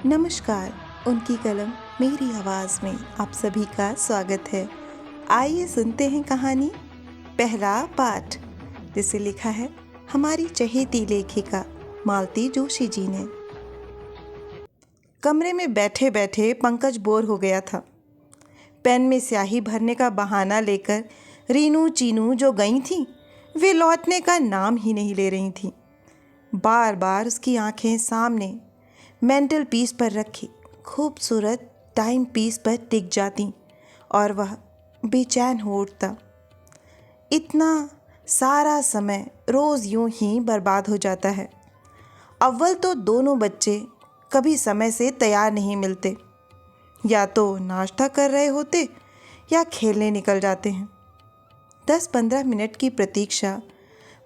नमस्कार। उनकी कलम मेरी आवाज़ में आप सभी का स्वागत है। आइए सुनते हैं कहानी पहला पाठ, जिसे लिखा है हमारी चहेती लेखिका मालती जोशी जी ने। कमरे में बैठे बैठे पंकज बोर हो गया था। पेन में स्याही भरने का बहाना लेकर रीनू चीनू जो गई थीं, वे लौटने का नाम ही नहीं ले रही थीं। बार बार उसकी आंखें सामने मेंटल पीस पर रखी खूबसूरत टाइम पीस पर टिक जाती और वह बेचैन हो उठता। इतना सारा समय रोज़ यूं ही बर्बाद हो जाता है। अव्वल तो दोनों बच्चे कभी समय से तैयार नहीं मिलते, या तो नाश्ता कर रहे होते या खेलने निकल जाते हैं। 10-15 मिनट की प्रतीक्षा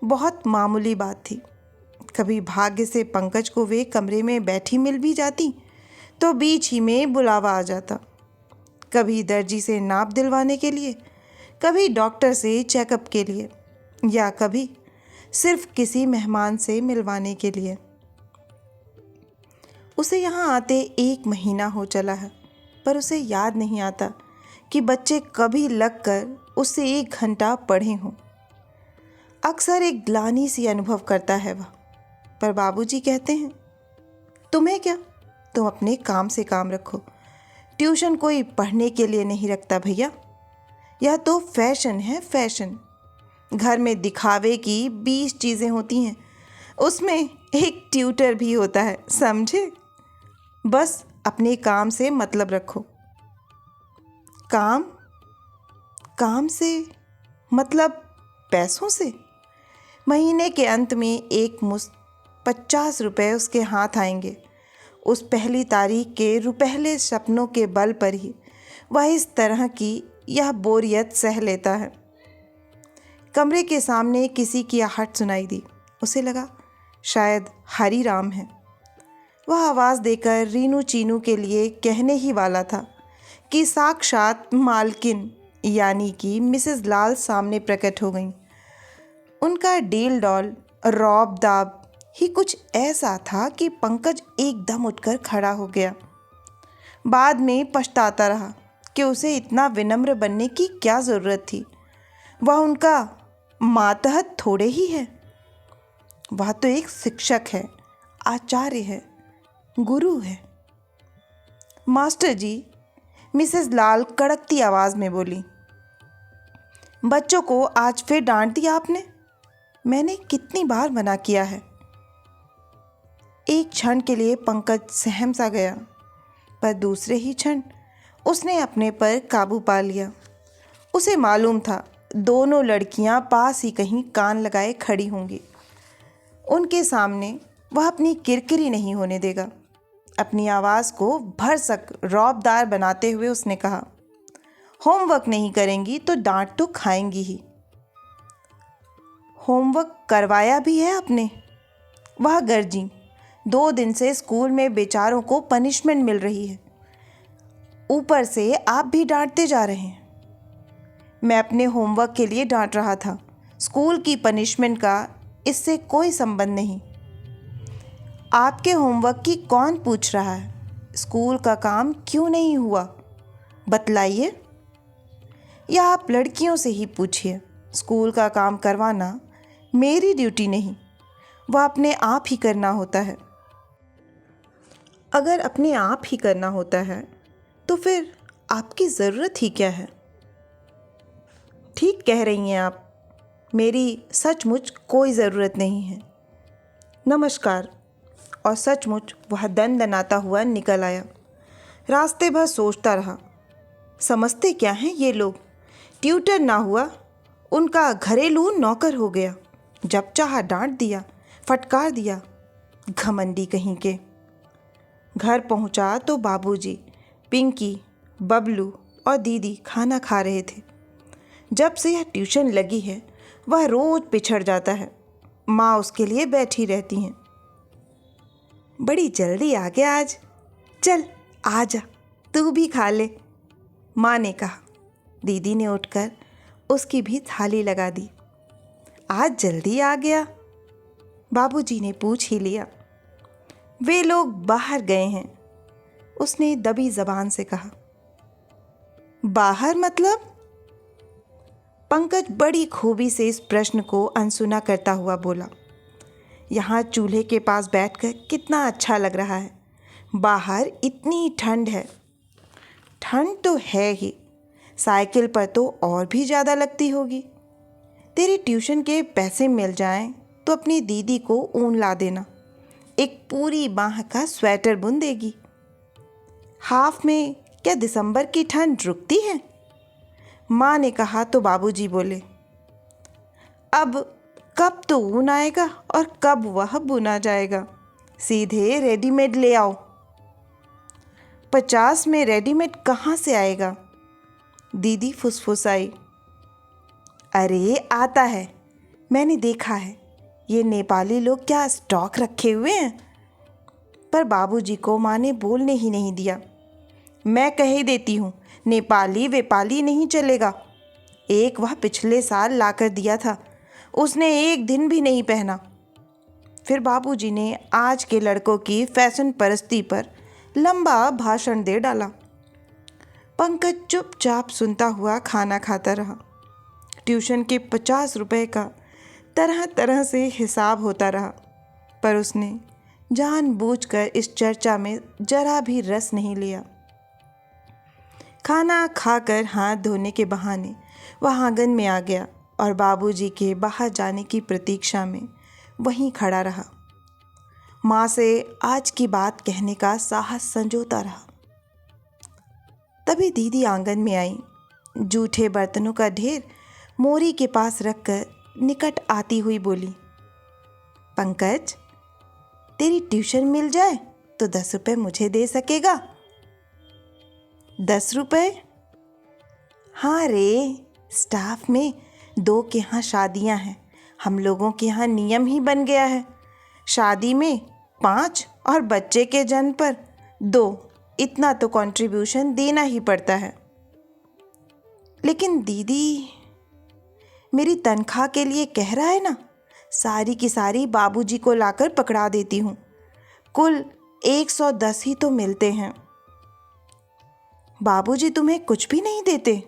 बहुत मामूली बात थी। कभी भाग्य से पंकज को वे कमरे में बैठी मिल भी जाती तो बीच ही में बुलावा आ जाता। कभी दर्जी से नाप दिलवाने के लिए, कभी डॉक्टर से चेकअप के लिए, या कभी सिर्फ किसी मेहमान से मिलवाने के लिए। उसे यहाँ आते 1 महीना हो चला है, पर उसे याद नहीं आता कि बच्चे कभी लगकर उससे 1 घंटा पढ़े हों। अक्सर एक ग्लानि सी अनुभव करता है वह, पर बाबूजी कहते हैं, तुम्हें क्या, तुम अपने काम से काम रखो। ट्यूशन कोई पढ़ने के लिए नहीं रखता भैया, यह तो फैशन है, फैशन। घर में दिखावे की 20 चीज़ें होती हैं, उसमें एक ट्यूटर भी होता है, समझे। बस अपने काम से मतलब रखो। काम से मतलब पैसों से। महीने के अंत में एक मुश्त 50 रुपये उसके हाथ आएंगे। उस पहली तारीख के रुपहले सपनों के बल पर ही वह इस तरह की यह बोरियत सह लेता है। कमरे के सामने किसी की आहट सुनाई दी। उसे लगा शायद हरी राम है। वह आवाज़ देकर रीनू चीनू के लिए कहने ही वाला था कि साक्षात मालकिन यानी कि मिसेस लाल सामने प्रकट हो गई। उनका डील डॉल रौब दाब ही कुछ ऐसा था कि पंकज एकदम उठकर खड़ा हो गया। बाद में पछताता रहा कि उसे इतना विनम्र बनने की क्या ज़रूरत थी। वह उनका मातहत थोड़े ही है। वह तो एक शिक्षक है, आचार्य है, गुरु है। मास्टर जी, मिसेस लाल कड़कती आवाज़ में बोली, बच्चों को आज फिर डांट दिया आपने। मैंने कितनी बार मना किया है। एक क्षण के लिए पंकज सहम सा गया, पर दूसरे ही क्षण उसने अपने पर काबू पा लिया। उसे मालूम था दोनों लड़कियां पास ही कहीं कान लगाए खड़ी होंगी। उनके सामने वह अपनी किरकिरी नहीं होने देगा। अपनी आवाज़ को भरसक रौबदार बनाते हुए उसने कहा, होमवर्क नहीं करेंगी तो डांट तो खाएंगी ही। होमवर्क करवाया भी है आपने? वह गरजी। 2 दिन से स्कूल में बेचारों को पनिशमेंट मिल रही है, ऊपर से आप भी डांटते जा रहे हैं। मैं अपने होमवर्क के लिए डांट रहा था। स्कूल की पनिशमेंट का इससे कोई संबंध नहीं। आपके होमवर्क की कौन पूछ रहा है? स्कूल का काम क्यों नहीं हुआ, बतलाइए। या आप लड़कियों से ही पूछिए। स्कूल का काम करवाना मेरी ड्यूटी नहीं, वह अपने आप ही करना होता है। अगर अपने आप ही करना होता है तो फिर आपकी ज़रूरत ही क्या है? ठीक कह रही हैं आप, मेरी सचमुच कोई ज़रूरत नहीं है। नमस्कार। और सचमुच वह दनदनाता हुआ निकल आया। रास्ते भर सोचता रहा, समझते क्या हैं ये लोग। ट्यूटर ना हुआ, उनका घरेलू नौकर हो गया। जब चाहा डांट दिया, फटकार दिया, घमंडी कहीं के। घर पहुंचा तो बाबूजी, पिंकी, बबलू और दीदी खाना खा रहे थे। जब से यह ट्यूशन लगी है वह रोज़ पिछड़ जाता है। माँ उसके लिए बैठी रहती हैं। बड़ी जल्दी आ गया आज, चल आ जा, तू भी खा ले, माँ ने कहा। दीदी ने उठकर उसकी भी थाली लगा दी। आज जल्दी आ गया? बाबूजी ने पूछ ही लिया। वे लोग बाहर गए हैं, उसने दबी जबान से कहा। बाहर मतलब? पंकज बड़ी खूबी से इस प्रश्न को अनसुना करता हुआ बोला। यहाँ चूल्हे के पास बैठकर कितना अच्छा लग रहा है। बाहर इतनी ठंड है। ठंड तो है ही, साइकिल पर तो और भी ज़्यादा लगती होगी। तेरी ट्यूशन के पैसे मिल जाएं तो अपनी दीदी को ऊन ला देना, एक पूरी बाह का स्वेटर बुन देगी। हाफ में क्या दिसंबर की ठंड रुकती है? माँ ने कहा तो बाबूजी बोले, अब कब तो ऊन आएगा और कब वह बुना जाएगा, सीधे रेडीमेड ले आओ। 50 में रेडीमेड कहाँ से आएगा? दीदी फुसफुसाई। अरे आता है, मैंने देखा है। ये नेपाली लोग क्या स्टॉक रखे हुए हैं। पर बाबूजी को माँ ने बोलने ही नहीं दिया। मैं कह ही देती हूँ, नेपाली वेपाली नहीं चलेगा। एक वह पिछले साल लाकर दिया था, उसने एक दिन भी नहीं पहना। फिर बाबूजी ने आज के लड़कों की फैशन परस्ती पर लंबा भाषण दे डाला। पंकज चुपचाप सुनता हुआ खाना खाता रहा। ट्यूशन के 50 रुपए का तरह तरह से हिसाब होता रहा, पर उसने जानबूझकर इस चर्चा में जरा भी रस नहीं लिया। खाना खाकर हाथ धोने के बहाने वह आंगन में आ गया और बाबूजी के बाहर जाने की प्रतीक्षा में वहीं खड़ा रहा। माँ से आज की बात कहने का साहस संजोता रहा। तभी दीदी आंगन में आई। जूठे बर्तनों का ढेर मोरी के पास रखकर निकट आती हुई बोली, पंकज, तेरी ट्यूशन मिल जाए तो 10 रुपये मुझे दे सकेगा? 10 रुपये? हाँ रे, स्टाफ में 2 के यहाँ शादियाँ हैं। हम लोगों के यहाँ नियम ही बन गया है, शादी में 5 और बच्चे के जन्म पर 2, इतना तो कंट्रीब्यूशन देना ही पड़ता है। लेकिन दीदी, मेरी तनख्वाह के लिए कह रहा है ना, सारी की सारी बाबूजी को लाकर पकड़ा देती हूँ। कुल 110 ही तो मिलते हैं। बाबूजी तुम्हें कुछ भी नहीं देते?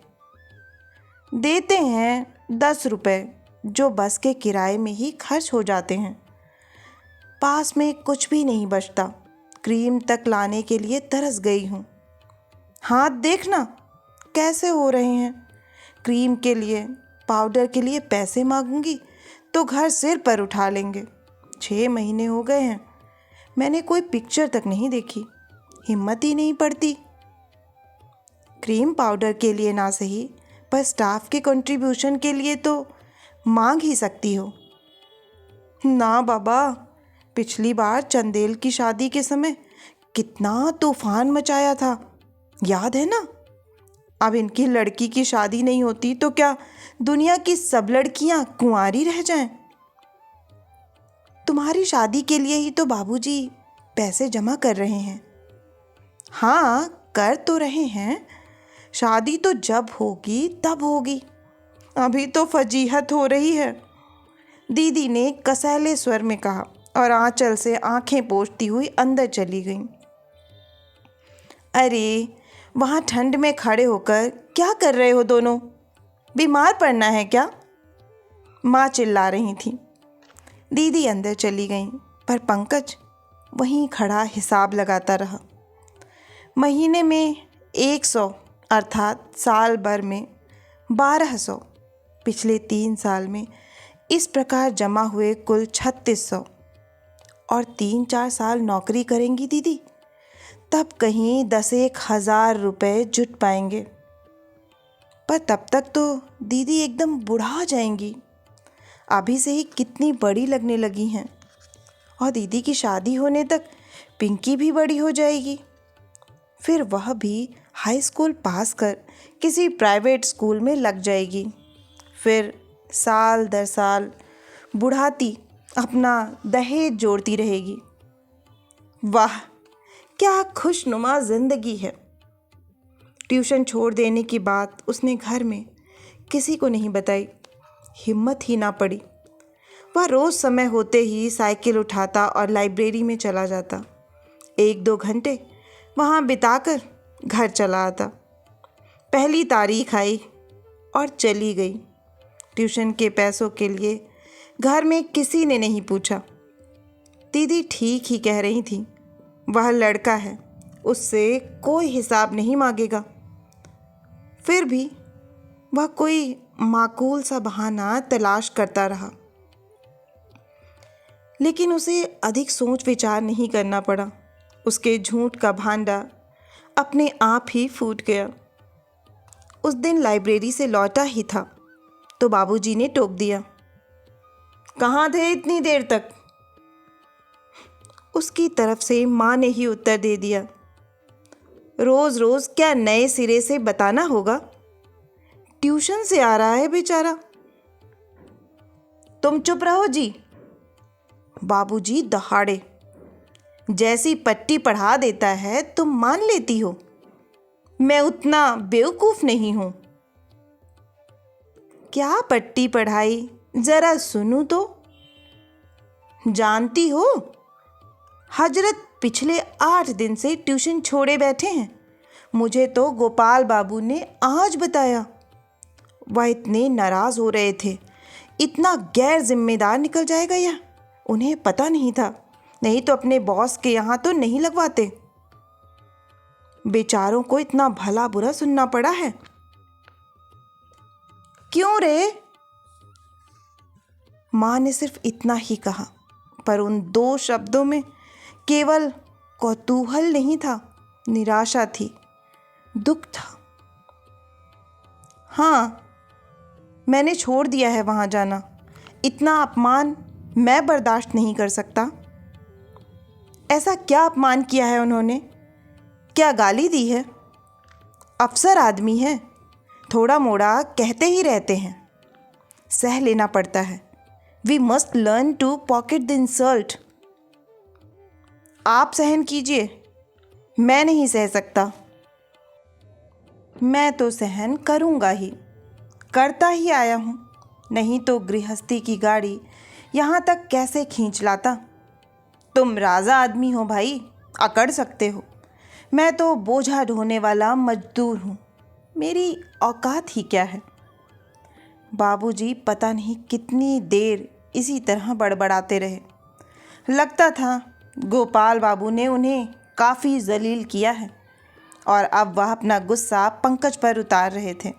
देते हैं 10 रुपए, जो बस के किराए में ही खर्च हो जाते हैं। पास में कुछ भी नहीं बचता। क्रीम तक लाने के लिए तरस गई हूँ। हाथ देखना कैसे हो रहे हैं। क्रीम के लिए, पाउडर के लिए पैसे मांगूंगी तो घर सिर पर उठा लेंगे। 6 महीने हो गए हैं, मैंने कोई पिक्चर तक नहीं देखी, हिम्मत ही नहीं पड़ती। क्रीम पाउडर के लिए ना सही, पर स्टाफ के कंट्रीब्यूशन के लिए तो मांग ही सकती हो। ना बाबा, पिछली बार चंदेल की शादी के समय कितना तूफान मचाया था, याद है ना? अब इनकी लड़की की शादी नहीं होती तो क्या दुनिया की सब लड़कियां कुंवारी रह जाएं? तुम्हारी शादी के लिए ही तो बाबूजी पैसे जमा कर रहे हैं। हाँ, कर तो रहे हैं। शादी तो जब होगी तब होगी, अभी तो फजीहत हो रही है, दीदी ने कसैले स्वर में कहा और आंचल से आंखें पोंछती हुई अंदर चली गई। अरे, वहाँ ठंड में खड़े होकर क्या कर रहे हो दोनों? बीमार पड़ना है क्या? माँ चिल्ला रही थी। दीदी अंदर चली गई, पर पंकज वहीं खड़ा हिसाब लगाता रहा। महीने में 100, अर्थात साल भर में 1200, पिछले 3 साल में इस प्रकार जमा हुए कुल 3600। और 3-4 साल नौकरी करेंगी दीदी, तब कहीं 10,000 रुपये जुट पाएंगे। पर तब तक तो दीदी एकदम बुढ़ा हो जाएंगी। अभी से ही कितनी बड़ी लगने लगी हैं, और दीदी की शादी होने तक पिंकी भी बड़ी हो जाएगी। फिर वह भी हाई स्कूल पास कर किसी प्राइवेट स्कूल में लग जाएगी। फिर साल दर साल बुढ़ाती अपना दहेज जोड़ती रहेगी। वाह, क्या खुशनुमा जिंदगी है। ट्यूशन छोड़ देने की बात उसने घर में किसी को नहीं बताई, हिम्मत ही ना पड़ी। वह रोज़ समय होते ही साइकिल उठाता और लाइब्रेरी में चला जाता। 1-2 घंटे वहाँ बिताकर घर चला आता। पहली तारीख आई और चली गई। ट्यूशन के पैसों के लिए घर में किसी ने नहीं पूछा। दीदी ठीक ही कह रही थी, वह लड़का है, उससे कोई हिसाब नहीं मांगेगा। फिर भी वह कोई माकूल सा बहाना तलाश करता रहा, लेकिन उसे अधिक सोच विचार नहीं करना पड़ा। उसके झूठ का भांडा अपने आप ही फूट गया। उस दिन लाइब्रेरी से लौटा ही था तो बाबूजी ने टोक दिया, कहाँ थे इतनी देर तक? उसकी तरफ से माँ ने ही उत्तर दे दिया, रोज रोज क्या नए सिरे से बताना होगा? ट्यूशन से आ रहा है बेचारा। तुम चुप रहो जी। बाबूजी दहाड़े, जैसी पट्टी पढ़ा देता है तुम मान लेती हो। मैं उतना बेवकूफ नहीं हूं। क्या पट्टी पढ़ाई, जरा सुनूं तो। जानती हो, हजरत पिछले 8 दिन से ट्यूशन छोड़े बैठे हैं। मुझे तो गोपाल बाबू ने आज बताया। वह इतने नाराज हो रहे थे, इतना गैर जिम्मेदार निकल जाएगा यह, उन्हें पता नहीं था। नहीं तो अपने बॉस के यहाँ तो नहीं लगवाते। बेचारों को इतना भला बुरा सुनना पड़ा है। क्यों रे? माँ ने सिर्फ इतना ही कहा, पर उन 2 शब्दों में केवल कौतूहल नहीं था, निराशा थी, दुख था। हाँ, मैंने छोड़ दिया है वहाँ जाना। इतना अपमान मैं बर्दाश्त नहीं कर सकता। ऐसा क्या अपमान किया है उन्होंने? क्या गाली दी है? अफसर आदमी है, थोड़ा मोड़ा कहते ही रहते हैं, सह लेना पड़ता है। We must learn to pocket the insult. आप सहन कीजिए, मैं नहीं सह सकता। मैं तो सहन करूँगा ही, करता ही आया हूँ, नहीं तो गृहस्थी की गाड़ी यहाँ तक कैसे खींच लाता। तुम राजा आदमी हो भाई, अकड़ सकते हो। मैं तो बोझा ढोने वाला मजदूर हूँ, मेरी औकात ही क्या है। बाबूजी पता नहीं कितनी देर इसी तरह बड़बड़ाते रहे। लगता था गोपाल बाबू ने उन्हें काफ़ी जलील किया है और अब वह अपना गुस्सा पंकज पर उतार रहे थे।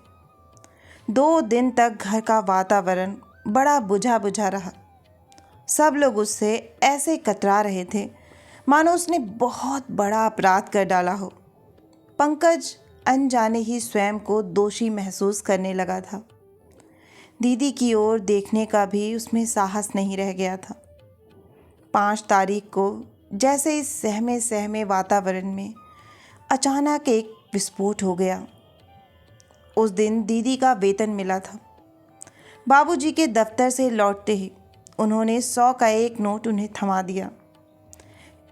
2 दिन तक घर का वातावरण बड़ा बुझा बुझा रहा। सब लोग उससे ऐसे कतरा रहे थे मानो उसने बहुत बड़ा अपराध कर डाला हो। पंकज अनजाने ही स्वयं को दोषी महसूस करने लगा था। दीदी की ओर देखने का भी उसमें साहस नहीं रह गया था। 5 तारीख को जैसे इस सहमे सहमे वातावरण में अचानक एक विस्फोट हो गया। उस दिन दीदी का वेतन मिला था। बाबूजी के दफ्तर से लौटते ही उन्होंने 100 का एक नोट उन्हें थमा दिया।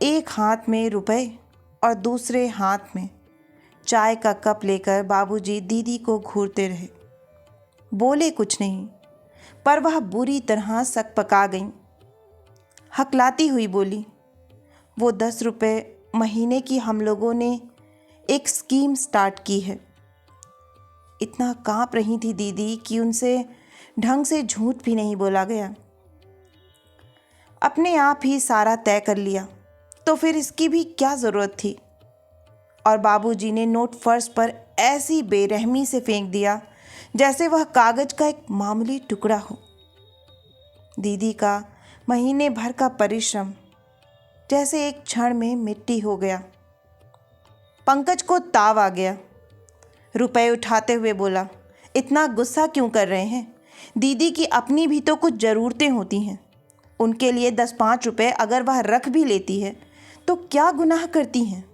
एक हाथ में रुपए और दूसरे हाथ में चाय का कप लेकर बाबूजी दीदी को घूरते रहे। बोले कुछ नहीं, पर वह बुरी तरह सकपका गईं। हकलाती हुई बोली, वो 10 रुपये महीने की हम लोगों ने एक स्कीम स्टार्ट की है। इतना कांप रही थी दीदी कि उनसे ढंग से झूठ भी नहीं बोला गया। अपने आप ही सारा तय कर लिया तो फिर इसकी भी क्या ज़रूरत थी। और बाबूजी ने नोट फर्श पर ऐसी बेरहमी से फेंक दिया जैसे वह कागज का एक मामूली टुकड़ा हो। दीदी का महीने भर का परिश्रम जैसे एक क्षण में मिट्टी हो गया। पंकज को ताव आ गया। रुपए उठाते हुए बोला, इतना गुस्सा क्यों कर रहे हैं? दीदी की अपनी भी तो कुछ ज़रूरतें होती हैं। उनके लिए 10-5 रुपए अगर वह रख भी लेती है तो क्या गुनाह करती हैं?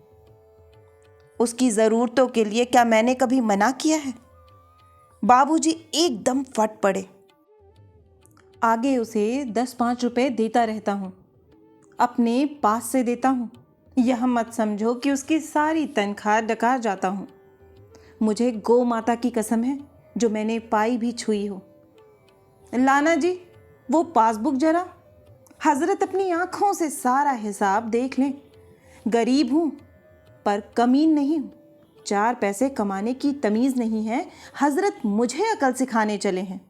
उसकी ज़रूरतों के लिए क्या मैंने कभी मना किया है? बाबूजी एकदम फट पड़े। आगे उसे 10-5 रुपए देता रहता हूँ, अपने पास से देता हूँ। यह मत समझो कि उसकी सारी तनख्वाह डकार जाता हूँ। मुझे गौ माता की कसम है जो मैंने पाई भी छुई हो। लाना जी वो पासबुक जरा, हजरत अपनी आँखों से सारा हिसाब देख लें। गरीब हूँ, पर कमीन नहीं हूँ। 4 पैसे कमाने की तमीज़ नहीं है, हजरत मुझे अकल सिखाने चले हैं।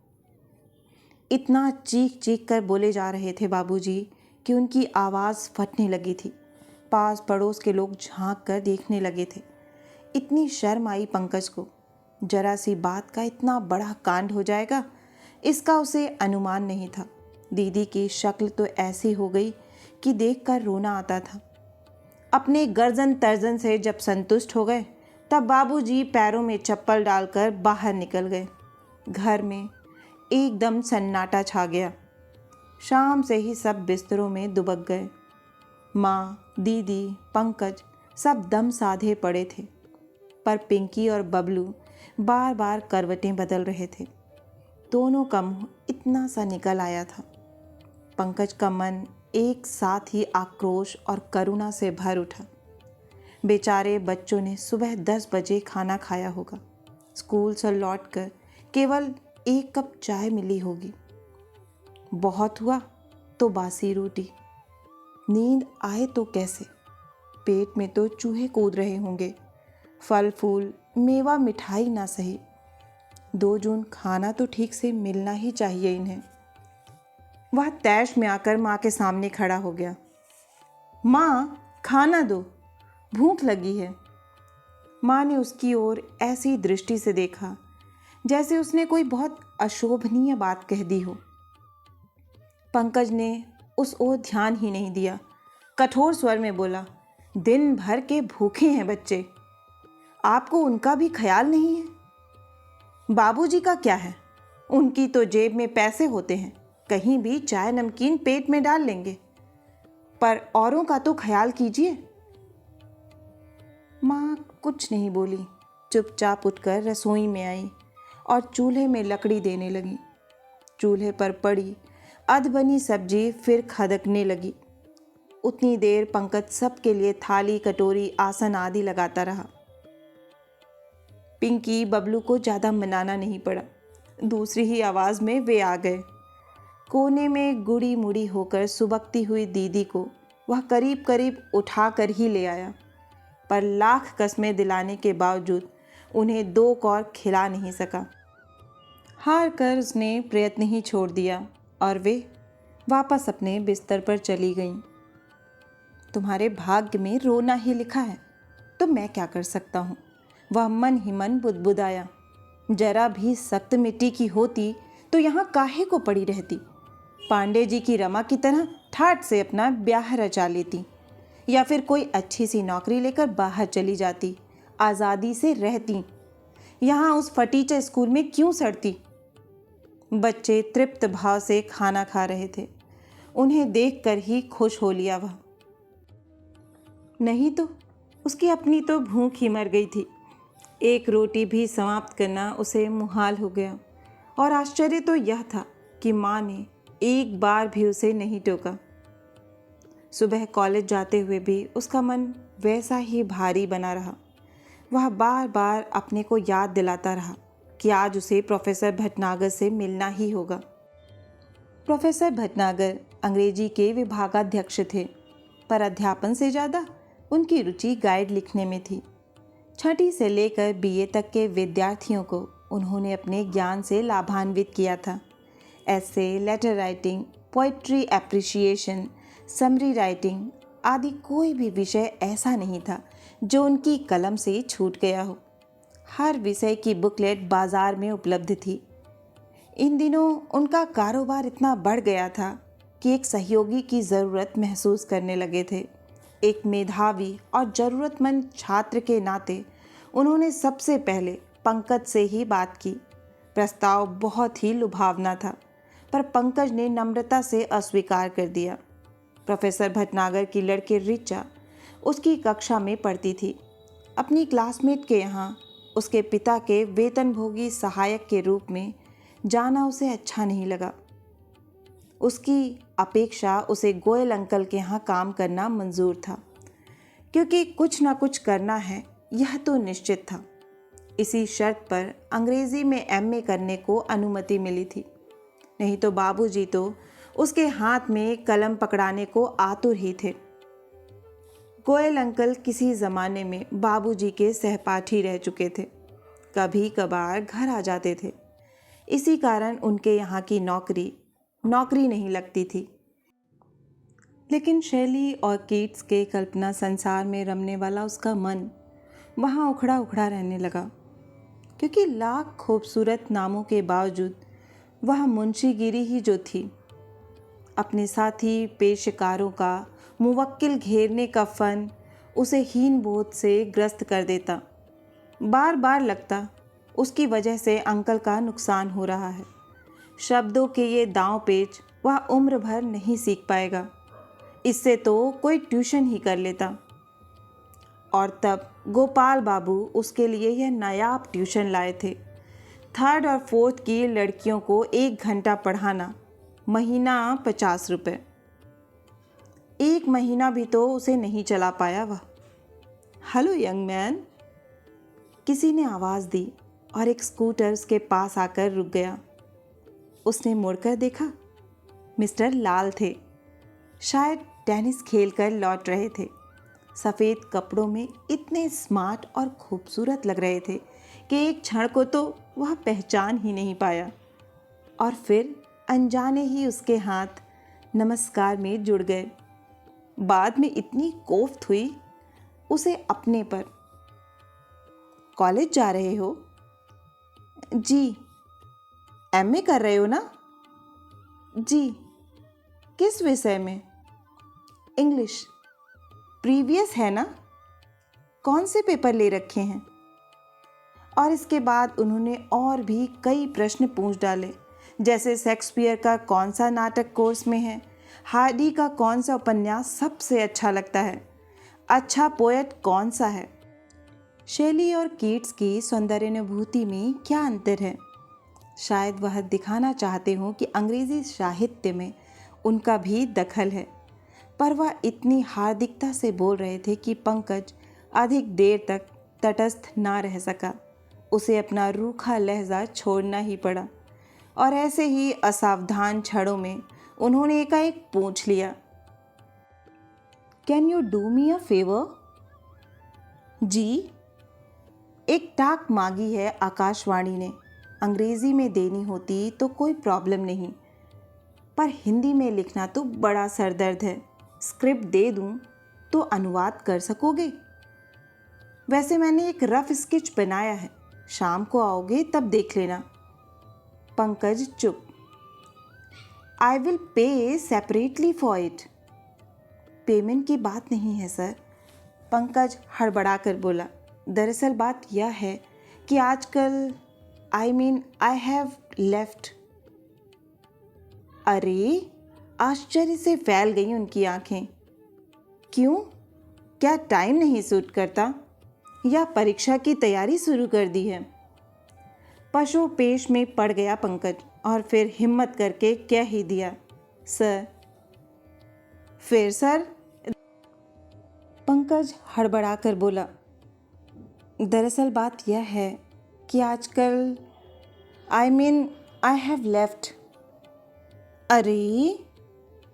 इतना चीख चीख कर बोले जा रहे थे बाबूजी कि उनकी आवाज़ फटने लगी थी। पास पड़ोस के लोग झांक कर देखने लगे थे। इतनी शर्म आई पंकज को। जरा सी बात का इतना बड़ा कांड हो जाएगा, इसका उसे अनुमान नहीं था। दीदी की शक्ल तो ऐसी हो गई कि देखकर रोना आता था। अपने गर्जन तर्जन से जब संतुष्ट हो गए, तब बाबूजी पैरों में चप्पल डालकर बाहर निकल गए। घर में एकदम सन्नाटा छा गया। शाम से ही सब बिस्तरों में दुबक गए। माँ, दीदी, पंकज सब दम साधे पड़े थे, पर पिंकी और बबलू बार बार करवटें बदल रहे थे। दोनों का मुंह इतना सा निकल आया था। पंकज का मन एक साथ ही आक्रोश और करुणा से भर उठा। बेचारे बच्चों ने सुबह 10 बजे खाना खाया होगा। स्कूल से लौटकर केवल 1 कप चाय मिली होगी। बहुत हुआ तो बासी रोटी। नींद आए तो कैसे? पेट में तो चूहे कूद रहे होंगे। फल फूल, मेवा, मिठाई ना सही, 2 जून खाना तो ठीक से मिलना ही चाहिए इन्हें। वह तैश में आकर माँ के सामने खड़ा हो गया। माँ, खाना दो, भूख लगी है। माँ ने उसकी ओर ऐसी दृष्टि से देखा जैसे उसने कोई बहुत अशोभनीय बात कह दी हो। पंकज ने उस ओर ध्यान ही नहीं दिया। कठोर स्वर में बोला, दिन भर के भूखे हैं बच्चे, आपको उनका भी ख्याल नहीं है? बाबूजी का क्या है, उनकी तो जेब में पैसे होते हैं, कहीं भी चाय नमकीन पेट में डाल लेंगे, पर औरों का तो ख्याल कीजिए। माँ कुछ नहीं बोली, चुपचाप उठकर रसोई में आई और चूल्हे में लकड़ी देने लगी। चूल्हे पर पड़ी अधबनी सब्जी फिर खदकने लगी। उतनी देर पंकज सबके लिए थाली, कटोरी, आसन आदि लगाता रहा। पिंकी, बबलू को ज़्यादा मनाना नहीं पड़ा। दूसरी ही आवाज़ में वे आ गए। कोने में गुड़ी मुड़ी होकर सुबकती हुई दीदी को वह करीब करीब उठा कर ही ले आया, पर लाख कस्में दिलाने के बावजूद उन्हें 2 कौर खिला नहीं सका। हार कर उसने प्रयत्न ही छोड़ दिया और वे वापस अपने बिस्तर पर चली गईं। तुम्हारे भाग्य में रोना ही लिखा है, तो मैं क्या कर सकता हूँ? वह मन ही मन बुदबुदाया। जरा भी सख्त मिट्टी की होती तो यहाँ काहे को पड़ी रहती। पांडे जी की रमा की तरह ठाट से अपना ब्याह रचा लेती, या फिर कोई अच्छी सी नौकरी लेकर बाहर चली जाती, आज़ादी से रहती। यहाँ उस फटीचे स्कूल में क्यों सड़ती? बच्चे तृप्त भाव से खाना खा रहे थे। उन्हें देखकर ही खुश हो लिया वह। नहीं तो उसकी अपनी तो भूख ही मर गई थी। एक रोटी भी समाप्त करना उसे मुहाल हो गया। और आश्चर्य तो यह था कि माँ ने एक बार भी उसे नहीं टोका। सुबह कॉलेज जाते हुए भी उसका मन वैसा ही भारी बना रहा। वह बार बार अपने को याद दिलाता रहा कि आज उसे प्रोफेसर भटनागर से मिलना ही होगा। प्रोफेसर भटनागर अंग्रेजी के विभागाध्यक्ष थे, पर अध्यापन से ज़्यादा उनकी रुचि गाइड लिखने में थी। 6ठी से लेकर BA तक के विद्यार्थियों को उन्होंने अपने ज्ञान से लाभान्वित किया था। ऐसे, letter writing, poetry appreciation, summary writing आदि कोई भी विषय ऐसा नहीं था जो उनकी कलम से छूट गया हो। हर विषय की बुकलेट बाजार में उपलब्ध थी। इन दिनों उनका कारोबार इतना बढ़ गया था कि एक सहयोगी की ज़रूरत महसूस करने लगे थे। एक मेधावी और ज़रूरतमंद छात्र के नाते उन्होंने सबसे पहले पंकज से ही बात की। प्रस्ताव बहुत ही लुभावना था, पर पंकज ने नम्रता से अस्वीकार कर दिया। प्रोफेसर भटनागर की लड़की ऋचा उसकी कक्षा में पढ़ती थी। अपनी क्लासमेट के यहाँ उसके पिता के वेतनभोगी सहायक के रूप में जाना उसे अच्छा नहीं लगा। उसकी अपेक्षा उसे गोयल अंकल के यहाँ काम करना मंजूर था, क्योंकि कुछ ना कुछ करना है, यह तो निश्चित था। इसी शर्त पर अंग्रेजी में MA करने को अनुमति मिली थी। नहीं तो बाबूजी तो उसके हाथ में कलम पकड़ाने को आतुर ही थे। गोयल अंकल किसी ज़माने में बाबूजी के सहपाठी रह चुके थे। कभी कभार घर आ जाते थे। इसी कारण उनके यहाँ की नौकरी नहीं लगती थी। लेकिन शैली और कीट्स के कल्पना संसार में रमने वाला उसका मन वहाँ उखड़ा उखड़ा रहने लगा, क्योंकि लाख खूबसूरत नामों के बावजूद वह मुंशीगिरी ही जो थी। अपने साथी पेशकारों का मुवक्किल घेरने का फन उसे हीन बोध से ग्रस्त कर देता। बार बार लगता उसकी वजह से अंकल का नुकसान हो रहा है। शब्दों के ये दांव पेच वह उम्र भर नहीं सीख पाएगा। इससे तो कोई ट्यूशन ही कर लेता। और तब गोपाल बाबू उसके लिए यह नायाब ट्यूशन लाए थे। 3rd और 4th की लड़कियों को 1 घंटा पढ़ाना, महीना 50 रुपये। 1 महीना भी तो उसे नहीं चला पाया वह। हेलो यंग मैन, किसी ने आवाज़ दी और एक स्कूटर उसके पास आकर रुक गया। उसने मुड़कर देखा। मिस्टर लाल थे। शायद टेनिस खेलकर लौट रहे थे। सफ़ेद कपड़ों में इतने स्मार्ट और खूबसूरत लग रहे थे कि एक क्षण को तो वह पहचान ही नहीं पाया। और फिर अनजाने ही उसके हाथ नमस्कार में जुड़ गए। बाद में इतनी कोफ्त हुई उसे अपने पर। कॉलेज जा रहे हो? जी। एमए कर रहे हो ना? जी। किस विषय में? इंग्लिश। प्रीवियस है ना? कौन से पेपर ले रखे हैं? और इसके बाद उन्होंने और भी कई प्रश्न पूछ डाले, जैसे शेक्सपियर का कौन सा नाटक कोर्स में है, हार्डी का कौन सा उपन्यास सबसे अच्छा लगता है, अच्छा पोएट कौन सा है, शैली और कीट्स की सौंदर्यानुभूति में क्या अंतर है। शायद वह दिखाना चाहते हों कि अंग्रेज़ी साहित्य में उनका भी दखल है, पर वह इतनी हार्दिकता से बोल रहे थे कि पंकज अधिक देर तक तटस्थ ना रह सका। उसे अपना रूखा लहजा छोड़ना ही पड़ा। और ऐसे ही असावधान क्षणों में उन्होंने एकाएक पूछ लिया, can you do me a favour? जी। एक टाक मांगी है आकाशवाणी ने। अंग्रेजी में देनी होती तो कोई प्रॉब्लम नहीं, पर हिंदी में लिखना तो बड़ा सरदर्द है। स्क्रिप्ट दे दूं तो अनुवाद कर सकोगे? वैसे मैंने एक रफ स्केच बनाया है, शाम को आओगे तब देख लेना। पंकज चुप। I will pay separately for it. Payment की बात नहीं है सर, पंकज हड़बड़ा कर बोला। दरअसल बात यह है कि आजकल आई हैव लेफ्ट। अरे, आश्चर्य से फैल गई उनकी आंखें। क्यों? क्या टाइम नहीं सूट करता या परीक्षा की तैयारी शुरू कर दी है? पशु पेश में पड़ गया पंकज और फिर हिम्मत करके कह ही दिया, सर। फिर सर? पंकज हड़बड़ा कर बोला, दरअसल बात यह है कि आजकल आई हैव लेफ्ट। अरे,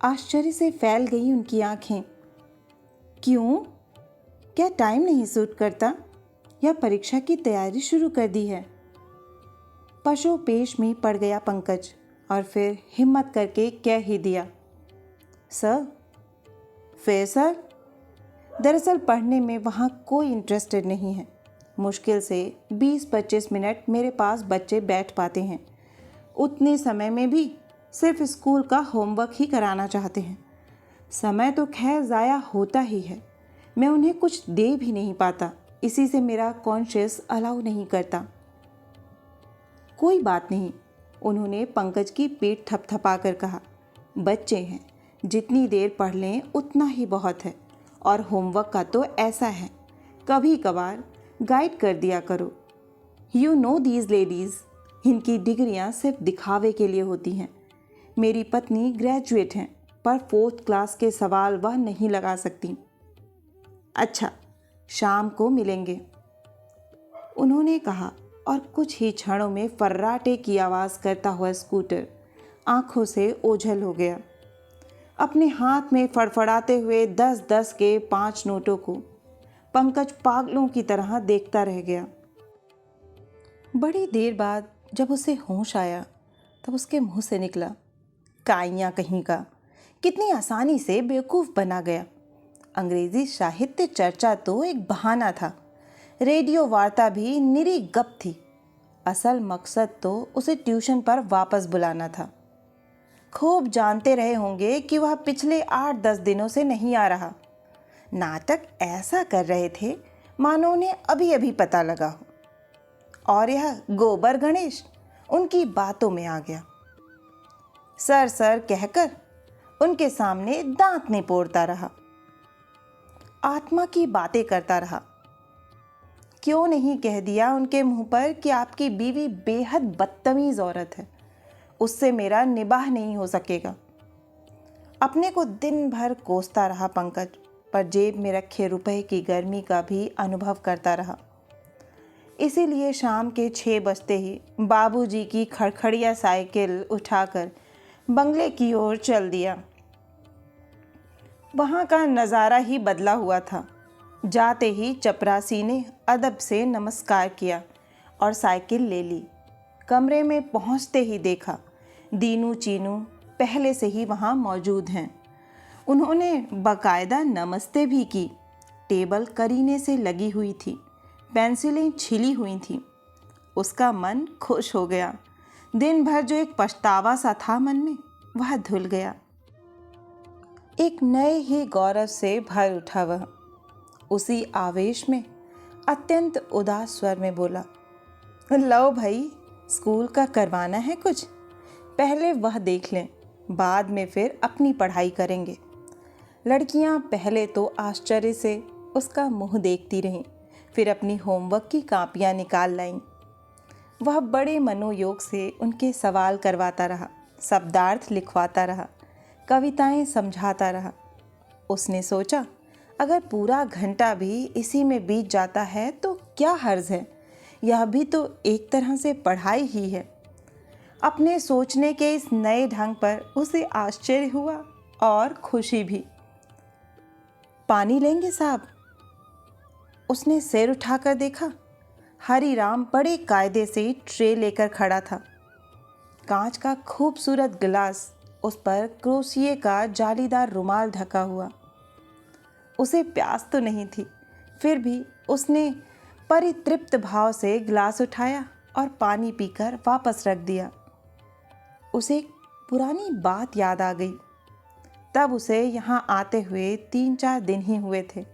आश्चर्य से फैल गई उनकी आंखें। क्यों? क्या टाइम नहीं सूट करता या परीक्षा की तैयारी शुरू कर दी है? पशु पेश में पड़ गया पंकज और फिर हिम्मत करके कह ही दिया, सर। फिर सर? दरअसल पढ़ने में वहाँ कोई इंटरेस्टेड नहीं है। मुश्किल से 20-25 मिनट मेरे पास बच्चे बैठ पाते हैं। उतने समय में भी सिर्फ स्कूल का होमवर्क ही कराना चाहते हैं। समय तो खैर ज़ाया होता ही है, मैं उन्हें कुछ दे भी नहीं पाता। इसी से मेरा कॉन्शियस अलाउ नहीं करता। कोई बात नहीं, उन्होंने पंकज की पीठ थपथपा कर कहा, बच्चे हैं, जितनी देर पढ़ लें उतना ही बहुत है। और होमवर्क का तो ऐसा है, कभी कभार गाइड कर दिया करो। यू नो दीज लेडीज़, इनकी डिग्रियां सिर्फ दिखावे के लिए होती हैं। मेरी पत्नी ग्रेजुएट हैं, पर 4th क्लास के सवाल वह नहीं लगा सकती। अच्छा, शाम को मिलेंगे, उन्होंने कहा और कुछ ही क्षणों में फर्राटे की आवाज़ करता हुआ स्कूटर आंखों से ओझल हो गया। अपने हाथ में फड़फड़ाते हुए 10-10 के 5 नोटों को पंकज पागलों की तरह देखता रह गया। बड़ी देर बाद जब उसे होश आया तब उसके मुंह से निकला, काइयाँ कहीं का, कितनी आसानी से बेवकूफ़ बना गया। अंग्रेजी साहित्य चर्चा तो एक बहाना था, रेडियो वार्ता भी निरी गप थी। असल मकसद तो उसे ट्यूशन पर वापस बुलाना था। खूब जानते रहे होंगे कि वह पिछले 8-10 दिनों से नहीं आ रहा। नाटक ऐसा कर रहे थे मानो उन्हें अभी अभी पता लगा हो। और यह गोबर गणेश उनकी बातों में आ गया। सर सर कहकर उनके सामने दांत निपोड़ता रहा, आत्मा की बातें करता रहा। क्यों नहीं कह दिया उनके मुंह पर कि आपकी बीवी बेहद बदतमीज औरत है, उससे मेरा निबाह नहीं हो सकेगा। अपने को दिन भर कोसता रहा पंकज, पर जेब में रखे रुपए की गर्मी का भी अनुभव करता रहा। इसीलिए शाम के 6 बजते ही बाबूजी की खड़खड़िया साइकिल उठाकर बंगले की ओर चल दिया। वहाँ का नज़ारा ही बदला हुआ था। जाते ही चपरासी ने अदब से नमस्कार किया और साइकिल ले ली। कमरे में पहुँचते ही देखा दीनू चीनू पहले से ही वहाँ मौजूद हैं। उन्होंने बाकायदा नमस्ते भी की। टेबल करीने से लगी हुई थी, पेंसिलें छिली हुई थीं। उसका मन खुश हो गया। दिन भर जो एक पछतावा सा था मन में, वह धुल गया। एक नए ही गौरव से भर उठा वह। उसी आवेश में अत्यंत उदास स्वर में बोला, लो भाई, स्कूल का करवाना है कुछ, पहले वह देख लें, बाद में फिर अपनी पढ़ाई करेंगे। लड़कियां पहले तो आश्चर्य से उसका मुंह देखती रहीं, फिर अपनी होमवर्क की कापियां निकाल लाईं। वह बड़े मनोयोग से उनके सवाल करवाता रहा, शब्दार्थ लिखवाता रहा, कविताएं समझाता रहा। उसने सोचा, अगर पूरा घंटा भी इसी में बीत जाता है तो क्या हर्ज है, यह भी तो एक तरह से पढ़ाई ही है। अपने सोचने के इस नए ढंग पर उसे आश्चर्य हुआ और खुशी भी। पानी लेंगे साहब? उसने सिर उठाकर देखा। हरीराम बड़े कायदे से ट्रे लेकर खड़ा था। कांच का खूबसूरत गिलास, उस पर क्रोशिये का जालीदार रुमाल ढका हुआ। उसे प्यास तो नहीं थी, फिर भी उसने परितृप्त भाव से गिलास उठाया और पानी पीकर वापस रख दिया। उसे एक पुरानी बात याद आ गई। तब उसे यहाँ आते हुए 3-4 दिन ही हुए थे।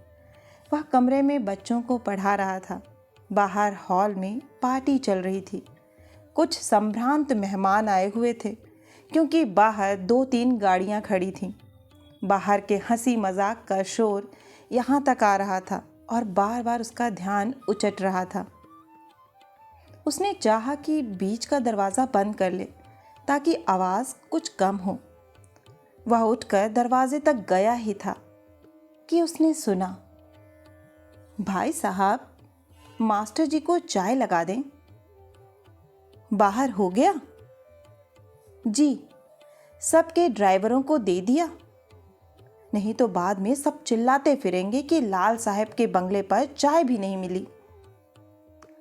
वह कमरे में बच्चों को पढ़ा रहा था। बाहर हॉल में पार्टी चल रही थी। कुछ संभ्रांत मेहमान आए हुए थे, क्योंकि बाहर 2-3 गाड़ियाँ खड़ी थीं। बाहर के हंसी मजाक का शोर यहाँ तक आ रहा था और बार बार उसका ध्यान उचट रहा था। उसने चाहा कि बीच का दरवाज़ा बंद कर ले ताकि आवाज़ कुछ कम हो। वह उठकर दरवाजे तक गया ही था कि उसने सुना, भाई साहब, मास्टर जी को चाय लगा दें। बाहर हो गया? जी, सबके ड्राइवरों को दे दिया, नहीं तो बाद में सब चिल्लाते फिरेंगे कि लाल साहब के बंगले पर चाय भी नहीं मिली।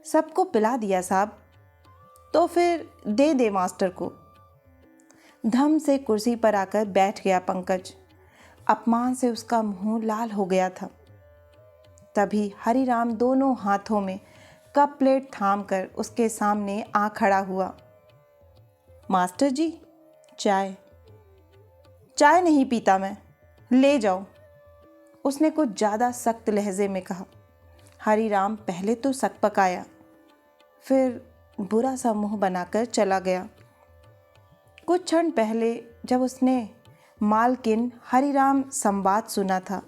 सबको पिला दिया साहब। तो फिर दे दे मास्टर को। धम से कुर्सी पर आकर बैठ गया पंकज। अपमान से उसका मुंह लाल हो गया था। तभी हरीराम दोनों हाथों में कप प्लेट थाम कर उसके सामने आ खड़ा हुआ। मास्टर जी, चाय। चाय नहीं पीता मैं, ले जाओ, उसने कुछ ज़्यादा सख्त लहजे में कहा। हरीराम पहले तो सकपकाया, फिर बुरा सा मुंह बनाकर चला गया। कुछ क्षण पहले जब उसने मालकिन हरीराम संवाद सुना था,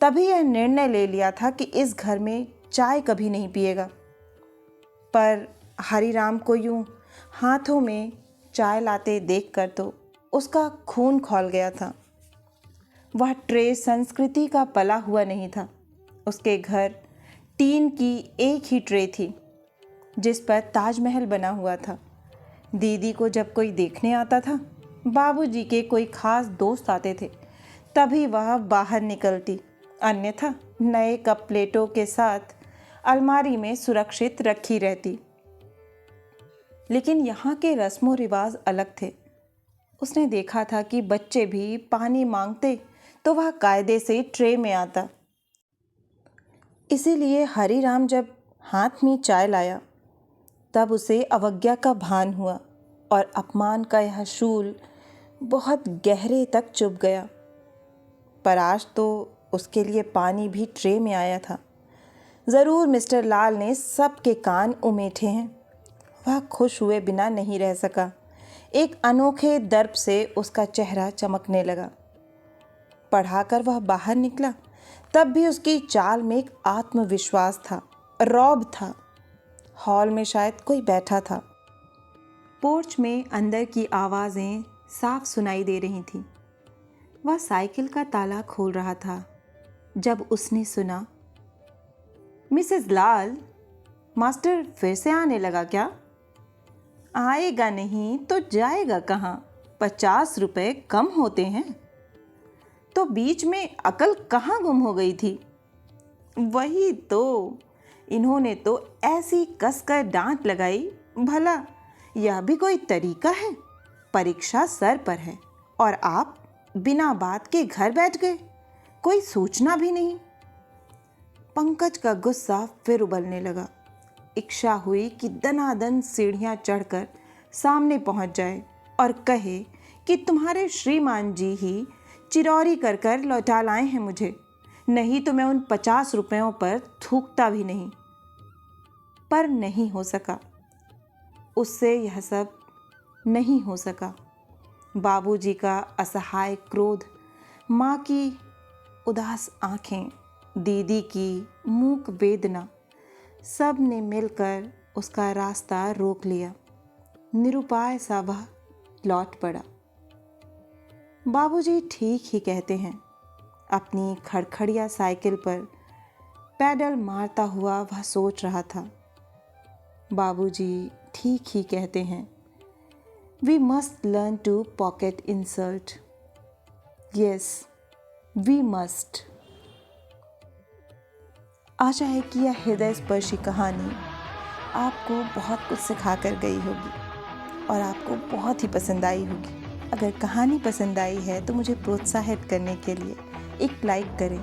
तभी यह निर्णय ले लिया था कि इस घर में चाय कभी नहीं पिएगा। पर हरीराम को यूं हाथों में चाय लाते देखकर तो उसका खून खौल गया था। वह ट्रे संस्कृति का पला हुआ नहीं था। उसके घर टीन की एक ही ट्रे थी जिस पर ताजमहल बना हुआ था। दीदी को जब कोई देखने आता था, बाबूजी के कोई खास दोस्त आते थे, तभी वह बाहर निकलती, अन्यथा नए कप प्लेटों के साथ अलमारी में सुरक्षित रखी रहती। लेकिन यहाँ के रस्मों रिवाज अलग थे। उसने देखा था कि बच्चे भी पानी मांगते तो वह कायदे से ट्रे में आता। इसीलिए हरीराम जब हाथ में चाय लाया तब उसे अवज्ञा का भान हुआ और अपमान का यह शूल बहुत गहरे तक चुभ गया। पर आज तो उसके लिए पानी भी ट्रे में आया था। ज़रूर मिस्टर लाल ने सबके कान उमेठे हैं। वह खुश हुए बिना नहीं रह सका। एक अनोखे दर्प से उसका चेहरा चमकने लगा। पढ़ाकर वह बाहर निकला तब भी उसकी चाल में एक आत्मविश्वास था, रौब था। हॉल में शायद कोई बैठा था। पोर्च में अंदर की आवाज़ें साफ सुनाई दे रही थीं। वह साइकिल का ताला खोल रहा था जब उसने सुना, मिसेस लाल, मास्टर फिर से आने लगा क्या? आएगा नहीं तो जाएगा कहाँ? 50 रुपए कम होते हैं। तो बीच में अकल कहाँ गुम हो गई थी? वही तो, इन्होंने तो ऐसी कसकर डांट लगाई। भला यह भी कोई तरीका है? परीक्षा सर पर है और आप बिना बात के घर बैठ गए, कोई सूचना भी नहीं। पंकज का गुस्सा फिर उबलने लगा। इच्छा हुई कि दनादन सीढ़ियां चढ़कर सामने पहुंच जाए और कहे कि तुम्हारे श्रीमान जी ही चिरौरी कर कर लौटा लाए हैं मुझे, नहीं तो मैं उन 50 रुपयों पर थूकता भी नहीं। पर नहीं हो सका। उससे यह सब नहीं हो सका। बाबूजी का असहाय क्रोध, माँ की उदास आंखें, दीदी की मूक वेदना, सब ने मिलकर उसका रास्ता रोक लिया। निरुपाय सा वह लौट पड़ा। बाबूजी ठीक ही कहते हैं। अपनी खड़खड़िया साइकिल पर पैडल मारता हुआ वह सोच रहा था। बाबूजी ठीक ही कहते हैं। We must learn to pocket insult. Yes, we must. आशा है कि यह हृदय स्पर्शी कहानी आपको बहुत कुछ सिखा कर गई होगी और आपको बहुत ही पसंद आई होगी। अगर कहानी पसंद आई है तो मुझे प्रोत्साहित करने के लिए एक लाइक करें,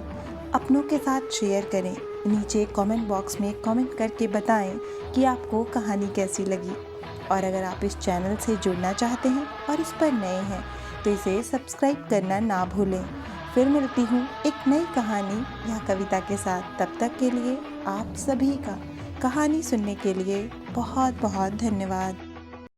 अपनों के साथ शेयर करें, नीचे कमेंट बॉक्स में कमेंट करके बताएं कि आपको कहानी कैसी लगी। और अगर आप इस चैनल से जुड़ना चाहते हैं और इस पर नए हैं तो इसे सब्सक्राइब करना ना भूलें। फिर मिलती हूँ एक नई कहानी या कविता के साथ। तब तक के लिए आप सभी का कहानी सुनने के लिए बहुत बहुत धन्यवाद।